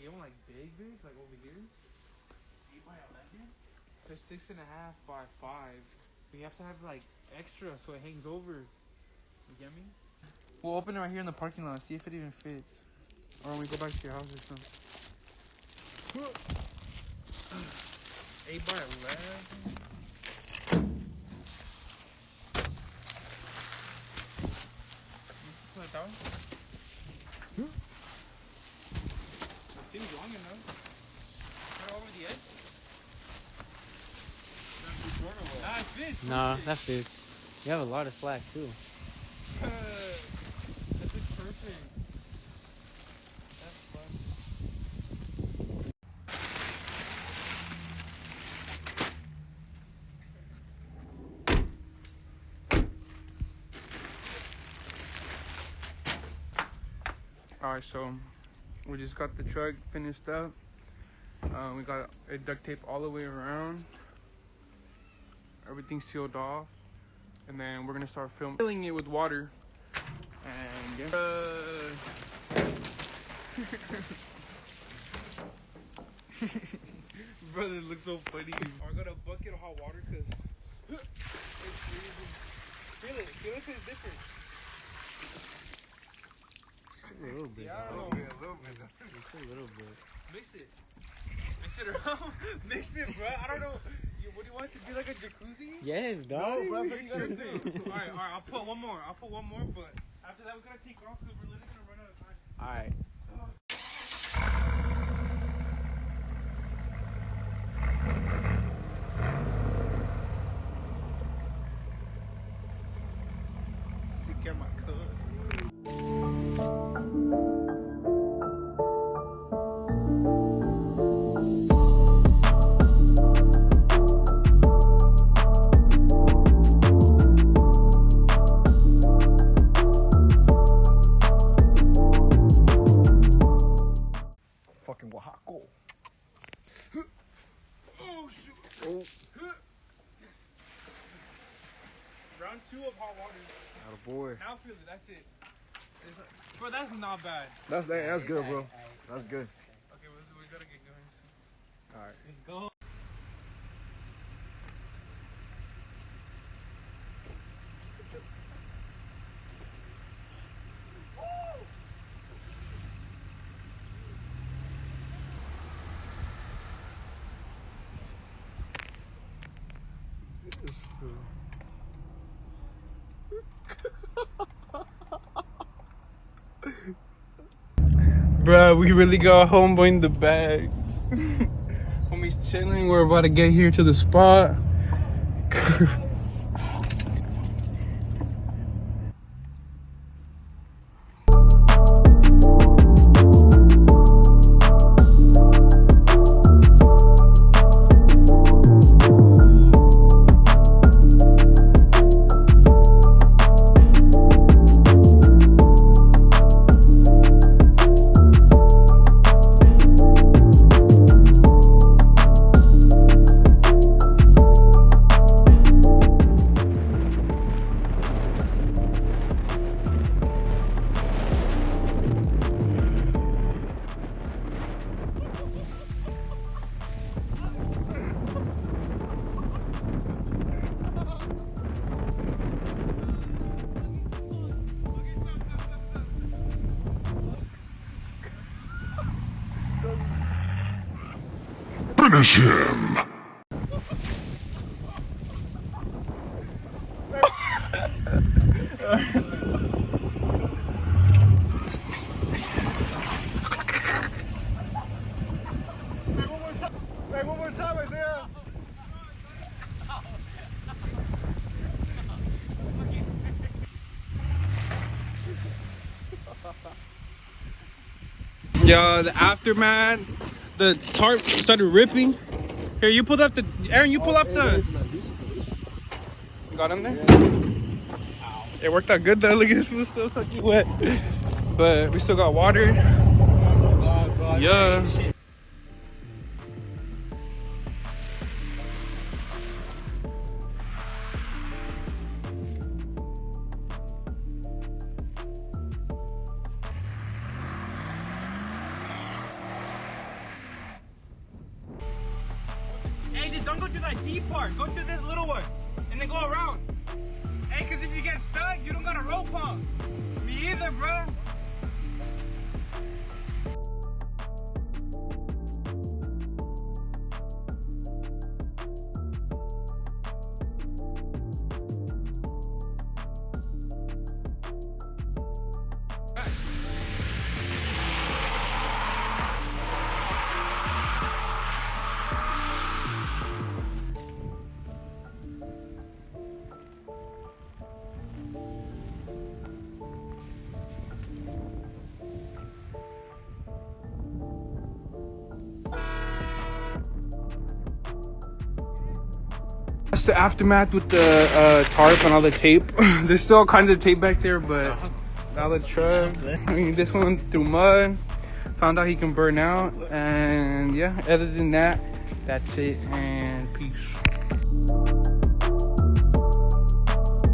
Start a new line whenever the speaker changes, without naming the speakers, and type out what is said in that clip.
You want like big, like over here?
8 by 11?
They're 6.5 by 5. But you have to have like extra so it hangs over. You get me? We'll open it right here in the parking lot. See if it even fits. Or when we go back to your house or something. 8 by 11. Put it down. The thing's long enough. Put it over the edge. Nah, it fits.
Nah, that fits. You have a lot of slack too.
That fits perfect. That's fun. Alright, so we just got the truck finished up. We got it duct tape all the way around. Everything's sealed off. And then we're gonna start filling it with water. And yeah. Brother, it looks so funny. I got a bucket of hot water because it's freezing. Feel it if it's different.
Just a little bit.
Yeah, I don't know.
A little bit.
Just a little bit.
Mix it. Mix it around. Mix it, bro. I don't know. What do you want it to be, like a jacuzzi?
Yes, dog.
No, bro, that's what you gotta do.
Alright, I'll put one more, but after that we gotta take off because we're literally gonna run out of time.
Alright.
Secure my code.
Fucking Oaxaca.
Oh shoot.
Oh.
Round 2 of hot water.
Attaboy.
Now feel it, that's it. Bro, that's not bad.
That's good, bro. That's good.
Okay, we gotta get going soon.
Alright.
Let's go.
This fool.
Bruh, we really got homeboy in the bag. Homie's chilling. We're about to get here to the spot.
Finish him!
Hey, one more time, Isaiah.
Yo, the aftermath, the tarp started ripping. Here, you pulled up the, Aaron, you pull up the. Got him there? It worked out good though. Look at this food still fucking wet. But we still got water. Yeah. that deep part. Go to this little one. And then go around. Hey, because if you get stuck, you don't got a rope pump. Me either, bro. That's the aftermath with the tarp and all the tape. There's still all kinds of tape back there, but now the truck. I mean, this one through mud. Found out he can burn out, and yeah. Other than that, that's it. And peace.